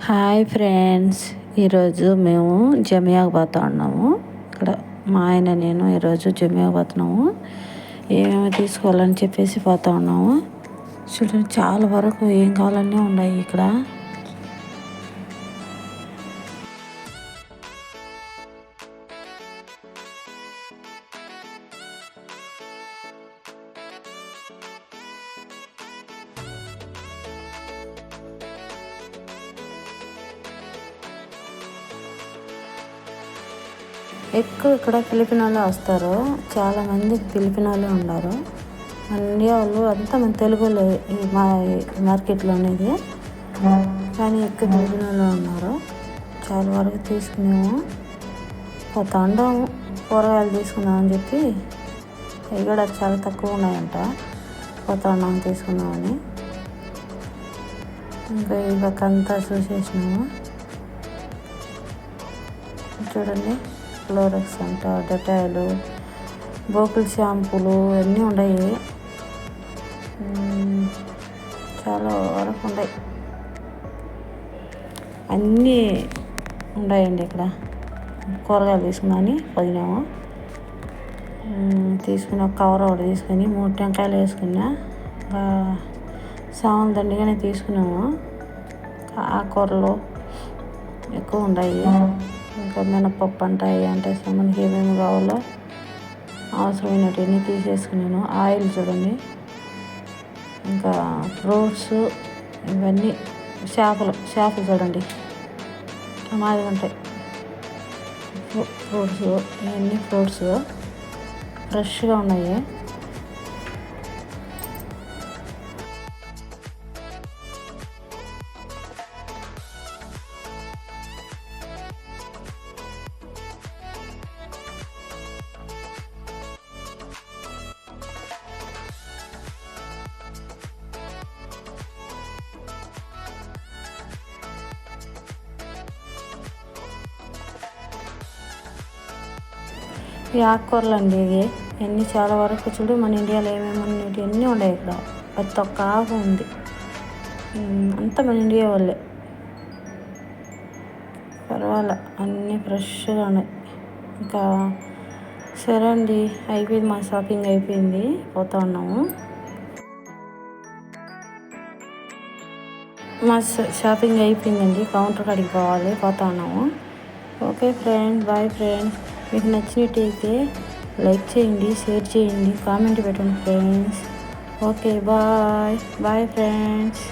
Hi friends, ఈరోజు మేము జమియాకు పోతా ఉన్నాము. ఇక్కడ మా ఆయన నేను ఈరోజు జమియాకు పోతున్నాము. ఏమేమి తీసుకోవాలని చెప్పేసి పోతా ఉన్నాము. చూడండి, చాలా వరకు ఏం కావాలన్నీ ఉన్నాయి ఇక్కడ. ఎక్కువ ఇక్కడ ఫిలిపినోళ్ళే వస్తారు. చాలామంది ఫిలిపినోళ్ళే ఉన్నారు. ఇండియా వాళ్ళు అంతా మన తెలుగులో ఈ మార్కెట్లో అనేది, కానీ ఎక్కువ ఫిలిపినోళ్ళే ఉన్నారు. చాలా వరకు తీసుకున్నాము. పోతా ఉండాము, కూరగాయలు తీసుకుందామని చెప్పి. ఇవి కూడా చాలా తక్కువ ఉన్నాయంట. పోతా ఉన్నాము తీసుకుందామని. ఇంకా ఈ పక్క అంతా చూసేసినాము. చూడండి, క్లోరక్స్ అంట, డెటాయిలు, బోకుల్ షాంపూలు అన్నీ ఉన్నాయి. చాలా వరకు ఉన్నాయి, అన్నీ ఉన్నాయండి ఇక్కడ. కూరగాయలు తీసుకున్నాను, పోయినాము. తీసుకుని ఒక కవర్ ఒకటి తీసుకొని 3 టెంకాయలు వేసుకున్నా. సామాన్ దండిగానే తీసుకున్నాము. ఆకుకూరలు ఎక్కువ ఉన్నాయి. ఇంకా మినపప్పు అంటాయి అంటే మనకి ఏమేమి కావాలో అవసరమైనవన్నీ తీసేసుకున్నాను. ఆయిల్ చూడండి, ఇంకా ఫ్రూట్స్, ఇవన్నీ చేపలు చూడండి మాది ఉంటాయి. ఫ్రూట్స్, ఇవన్నీ ఫ్రూట్స్ ఫ్రెష్గా ఉన్నాయి. ఈ ఆకుకూరలు అండి, ఇవన్నీ చాలా వరకు చూడు మన ఇండియాలో ఏమేమి ఉన్నాయి అన్నీ ఉన్నాయి ఇక్కడ. ప్రతి ఒక్క ఆకు ఉంది, అంతా మన ఇండియా వాళ్ళే. పర్వాలే, అన్నీ ఫ్రెష్గా ఉన్నాయి. ఇంకా సరే అండి, అయిపోయింది, మా షాపింగ్ అయిపోయింది, పోతా ఉన్నాము. మా షాపింగ్ అయిపోయిందండి, కౌంటర్ కాడికి పోవాలి, పోతా ఉన్నాము. Okay friends, bye friends. మీకు నచ్చినట్టయితే లైక్ చేయండి, షేర్ చేయండి, కామెంట్ పెట్టండి ఫ్రెండ్స్. Okay, bye friends.